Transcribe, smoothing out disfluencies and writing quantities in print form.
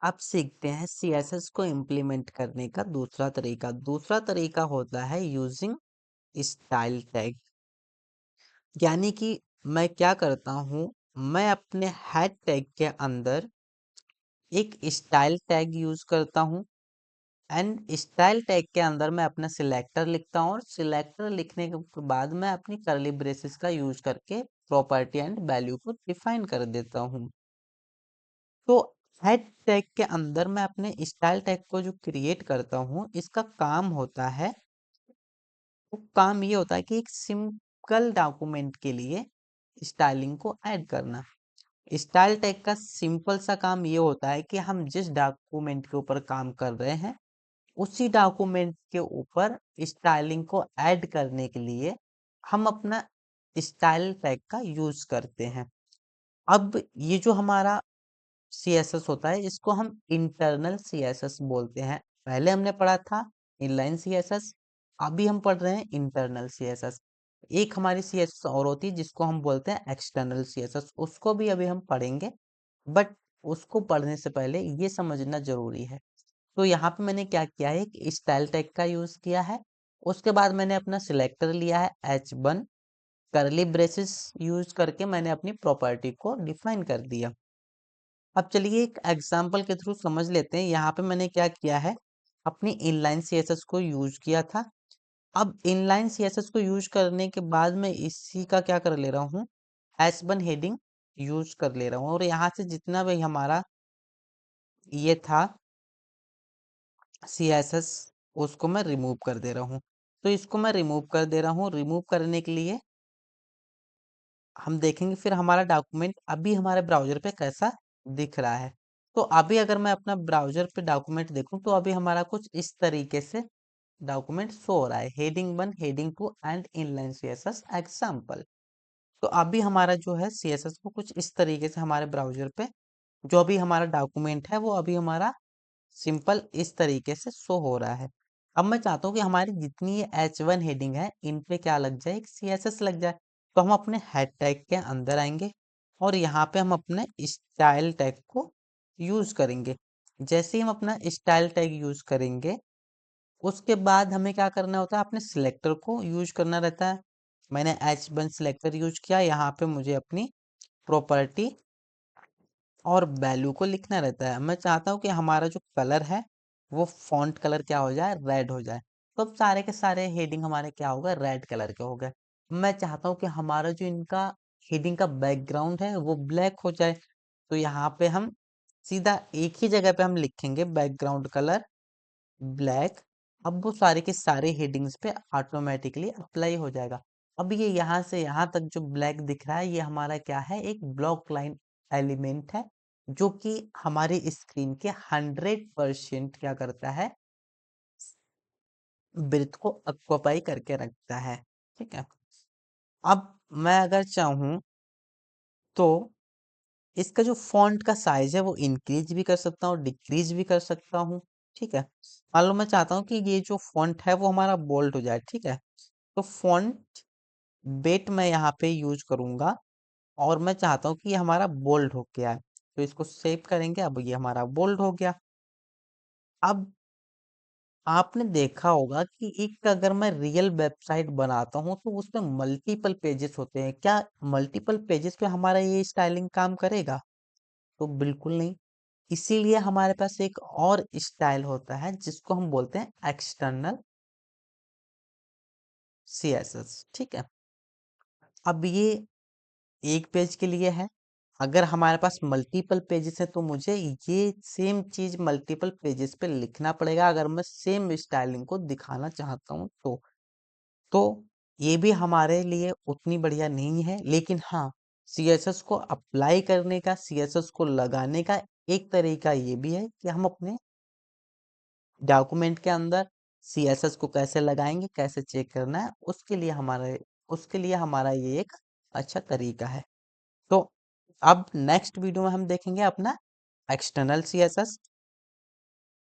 अब सीखते हैं सीएसएस को इम्प्लीमेंट करने का दूसरा तरीका। दूसरा तरीका होता है यूजिंग स्टाइल टैग। यानी कि मैं क्या करता हूँ, मैं अपने हेड टैग के अंदर एक स्टाइल टैग यूज करता हूँ एंड स्टाइल टैग के अंदर मैं अपना सिलेक्टर लिखता हूँ और सिलेक्टर लिखने के बाद मैं अपनी कर्ली ब्रेसेस का यूज करके प्रॉपर्टी एंड वैल्यू को डिफाइन कर देता हूँ। तो हेड टैग के अंदर मैं अपने स्टाइल टैग को जो क्रिएट करता हूँ, इसका काम होता है, वो काम ये होता है कि एक सिंपल डॉक्यूमेंट के लिए स्टाइलिंग को ऐड करना। स्टाइल टैग का सिंपल सा काम ये होता है कि हम जिस डॉक्यूमेंट के ऊपर काम कर रहे हैं उसी डॉक्यूमेंट के ऊपर स्टाइलिंग को ऐड करने के लिए हम अपना स्टाइल टैग का यूज करते हैं। अब ये जो हमारा सीएसएस होता है इसको हम इंटरनल सीएसएस बोलते हैं। पहले हमने पढ़ा था इनलाइन सीएसएस, अभी हम पढ़ रहे हैं इंटरनल सीएसएस। एक हमारी सीएसएस और होती है जिसको हम बोलते हैं एक्सटर्नल सीएसएस, उसको भी अभी हम पढ़ेंगे, बट उसको पढ़ने से पहले ये समझना जरूरी है। तो यहाँ पे मैंने क्या किया है, एक स्टाइल टैग का यूज किया है, उसके बाद मैंने अपना सिलेक्टर लिया है H1, करली ब्रेसेस यूज करके मैंने अपनी प्रॉपर्टी को डिफाइन कर दिया। अब चलिए एक एग्जांपल के थ्रू समझ लेते हैं। यहाँ पे मैंने क्या किया है, अपनी इनलाइन सीएसएस को यूज किया था। अब इनलाइन सीएसएस को यूज करने के बाद मैं इसी का क्या कर ले रहा हूँ, H1 हेडिंग यूज कर ले रहा हूँ और यहाँ से जितना भी हमारा ये था सीएसएस उसको मैं रिमूव कर दे रहा हूँ। तो इसको मैं रिमूव कर दे रहा हूँ। रिमूव करने के लिए हम देखेंगे फिर हमारा डॉक्यूमेंट अभी हमारे ब्राउजर पे कैसा दिख रहा है। तो अभी अगर मैं अपना ब्राउजर पे डॉक्यूमेंट देखूं तो अभी हमारा कुछ इस तरीके से डॉक्यूमेंट शो हो रहा है, heading 1 heading 2 and inline CSS example. तो अभी हमारा जो है सीएसएस को कुछ इस तरीके से हमारे ब्राउजर पे जो भी हमारा डॉक्यूमेंट है वो अभी हमारा सिंपल इस तरीके से शो हो रहा है। अब मैं चाहता हूँ कि हमारी जितनी ये H1 हेडिंग है इन पे क्या लग जाए, एक सीएसएस लग जाए। तो हम अपने हेड टैग के अंदर आएंगे और यहाँ पे हम अपने स्टाइल टैग को यूज करेंगे। जैसे ही हम अपना स्टाइल टैग यूज करेंगे उसके बाद हमें क्या करना होता है, अपने सिलेक्टर को यूज करना रहता है। मैंने H1 सिलेक्टर यूज किया, यहाँ पे मुझे अपनी प्रॉपर्टी और वैल्यू को लिखना रहता है। मैं चाहता हूँ कि हमारा जो कलर है वो फॉन्ट कलर क्या हो जाए, रेड हो जाए। तो अब सारे के सारे हेडिंग हमारे क्या हो गए, रेड कलर के हो गए। मैं चाहता हूँ कि हमारा जो इनका हेडिंग का बैकग्राउंड है वो ब्लैक हो जाए। तो यहाँ पे हम सीधा एक ही जगह पे हम लिखेंगे बैकग्राउंड कलर ब्लैक। अब वो सारे के सारे हेडिंग्स पे ऑटोमेटिकली अप्लाई हो जाएगा। अब ये यहाँ से यहाँ तक जो ब्लैक दिख रहा है ये हमारा क्या है, एक ब्लॉक लाइन एलिमेंट है जो कि हमारे स्क्रीन के 100% क्या करता है, ब्रीथ को ऑक्यूपाई करके रखता है। ठीक है। अब मैं अगर चाहूँ तो इसका जो फॉन्ट का साइज है वो इंक्रीज भी कर सकता हूँ, डिक्रीज भी कर सकता हूँ। ठीक है। मान लो मैं चाहता हूँ कि ये जो फॉन्ट है वो हमारा बोल्ड हो जाए। ठीक है। तो फॉन्ट वेट मैं यहाँ पे यूज करूंगा और मैं चाहता हूँ कि ये हमारा बोल्ड हो गया है। तो इसको सेव करेंगे, अब ये हमारा बोल्ड हो गया। अब आपने देखा होगा कि एक अगर मैं रियल वेबसाइट बनाता हूँ तो उसमें मल्टीपल पेजेस होते हैं। क्या मल्टीपल पेजेस पे हमारा ये स्टाइलिंग काम करेगा? तो बिल्कुल नहीं। इसीलिए हमारे पास एक और स्टाइल होता है जिसको हम बोलते हैं एक्सटर्नल सीएसएस। ठीक है। अब ये एक पेज के लिए है। अगर हमारे पास मल्टीपल पेजेस है तो मुझे ये सेम चीज मल्टीपल पेजेस पे लिखना पड़ेगा अगर मैं सेम स्टाइलिंग को दिखाना चाहता हूँ तो ये भी हमारे लिए उतनी बढ़िया नहीं है। लेकिन हाँ, सीएसएस को अप्लाई करने का, सीएसएस को लगाने का एक तरीका ये भी है कि हम अपने डॉक्यूमेंट के अंदर सीएसएस को कैसे लगाएंगे, कैसे चेक करना है, उसके लिए हमारा ये एक अच्छा तरीका है। तो अब नेक्स्ट वीडियो में हम देखेंगे अपना एक्सटर्नल सीएसएस।